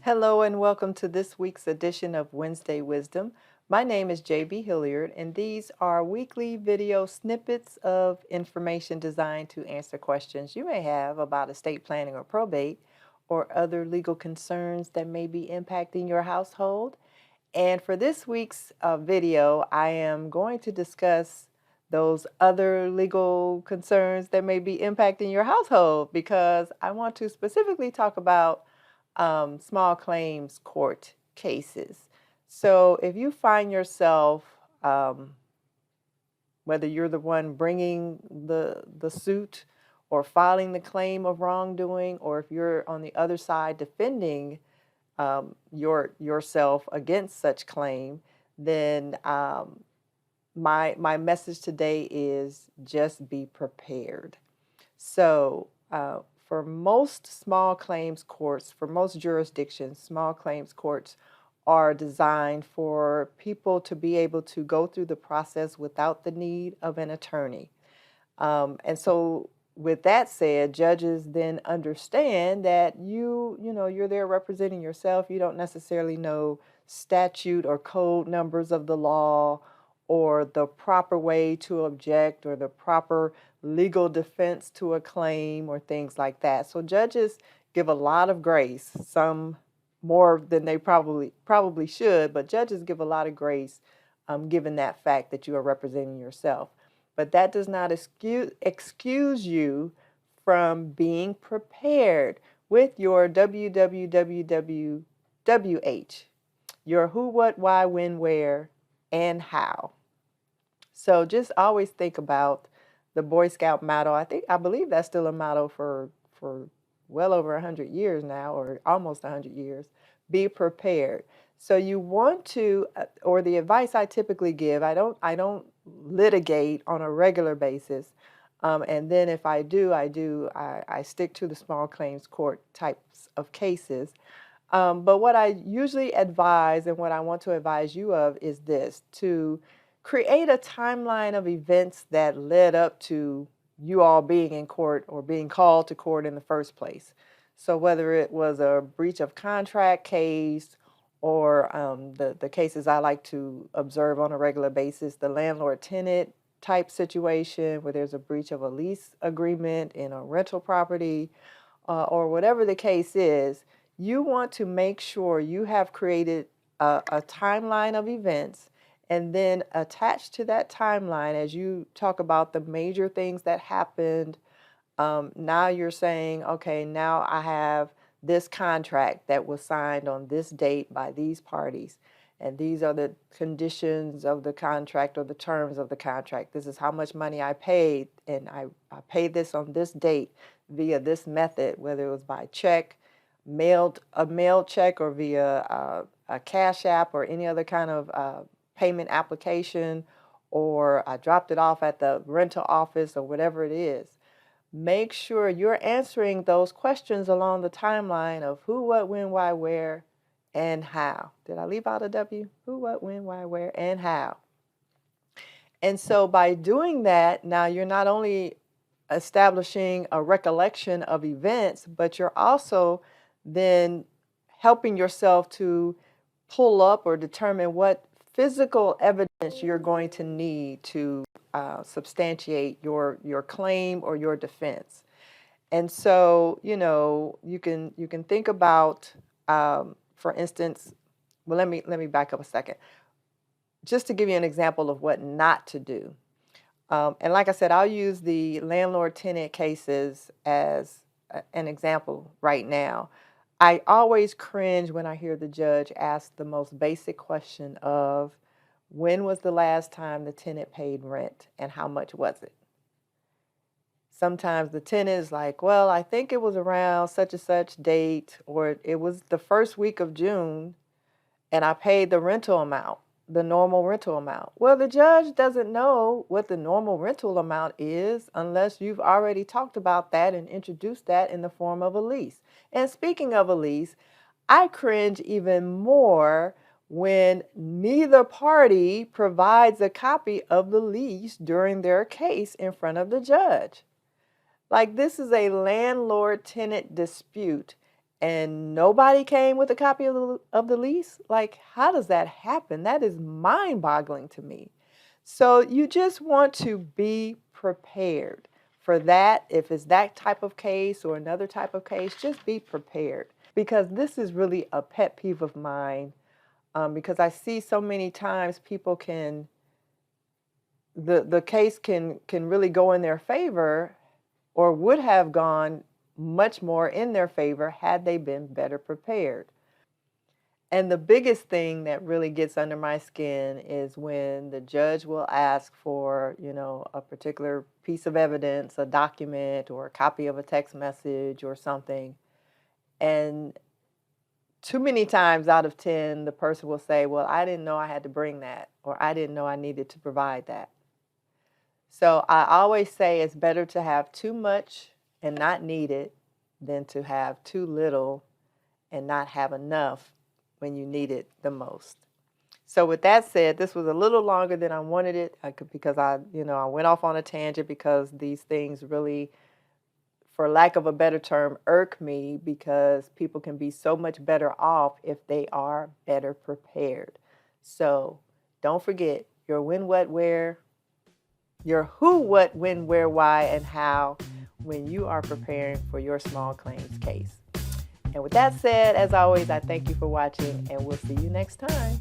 Hello and welcome to this week's edition of Wednesday Wisdom. My name is JB Hilliard, and these are weekly video snippets of information designed to answer questions you may have about estate planning or probate or other legal concerns that may be impacting your household. And for this week's video, I am going to discuss those other legal concerns that may be impacting your household because I want to specifically talk about small claims court cases. So if you find yourself, whether you're the one bringing the suit or filing the claim of wrongdoing, or if you're on the other side defending yourself against such claim, then my message today is just be prepared. So for most small claims courts, for most jurisdictions, small claims courts are designed for people to be able to go through the process without the need of an attorney. And so with that said, judges then understand that you're there representing yourself. You don't necessarily know statute or code numbers of the law or the proper way to object or the proper legal defense to a claim or things like that. So judges give a lot of grace, some more than they probably should, but judges give a lot of grace given that fact that you are representing yourself. But that does not excuse you from being prepared with your WWWWWH, your who, what, why, when, where, and how. So just always think about the Boy Scout motto. I believe that's still a motto for well over 100 years now, or almost 100 years. Be prepared. So you want to, or the advice I typically give, I don't litigate on a regular basis. And then if I do, I stick to the small claims court types of cases. But what I usually advise and what I want to advise you of is this: to create a timeline of events that led up to you all being in court or being called to court in the first place. So whether it was a breach of contract case or the cases I like to observe on a regular basis, the landlord-tenant type situation where there's a breach of a lease agreement in a rental property, or whatever the case is, you want to make sure you have created a timeline of events, and then attached to that timeline, as you talk about the major things that happened, now you're saying, okay, now I have this contract that was signed on this date by these parties, and these are the conditions of the contract or the terms of the contract. This is how much money I paid, and I paid this on this date via this method, whether it was by check, a mailed check, or via a Cash App or any other kind of payment application, or I dropped it off at the rental office or whatever it is. Make sure you're answering those questions along the timeline of who, what, when, why, where, and how. Did I leave out a W? Who, what, when, why, where, and how. And so by doing that, now you're not only establishing a recollection of events, but you're also then helping yourself to pull up or determine what physical evidence you're going to need to substantiate your claim or your defense. And so, you can think about, for instance, well, let me back up a second, just to give you an example of what not to do. And like I said, I'll use the landlord-tenant cases as an example right now. I always cringe when I hear the judge ask the most basic question of, when was the last time the tenant paid rent and how much was it? Sometimes the tenant is like, well, I think it was around such and such date, or it was the first week of June, and I paid the rental amount, the normal rental amount. Well, the judge doesn't know what the normal rental amount is unless you've already talked about that and introduced that in the form of a lease. And speaking of a lease, I cringe even more when neither party provides a copy of the lease during their case in front of the judge. Like, this is a landlord-tenant dispute, and nobody came with a copy of the lease? Like, how does that happen? That is mind-boggling to me. So you just want to be prepared for that. If it's that type of case or another type of case, just be prepared, because this is really a pet peeve of mine, because I see so many times people can, the case can really go in their favor, or would have gone much more in their favor had they been better prepared. And the biggest thing that really gets under my skin is when the judge will ask for, a particular piece of evidence, a document, or a copy of a text message or something. And too many times out of 10, the person will say, well, I didn't know I had to bring that, or I didn't know I needed to provide that. So I always say it's better to have too much and not need it than to have too little and not have enough when you need it the most. So with that said, this was a little longer than I wanted it, because I went off on a tangent, because these things really, for lack of a better term, irk me, because people can be so much better off if they are better prepared. So don't forget your when, what, where, your who, what, when, where, why, and how when you are preparing for your small claims case. And with that said, as always, I thank you for watching, and we'll see you next time.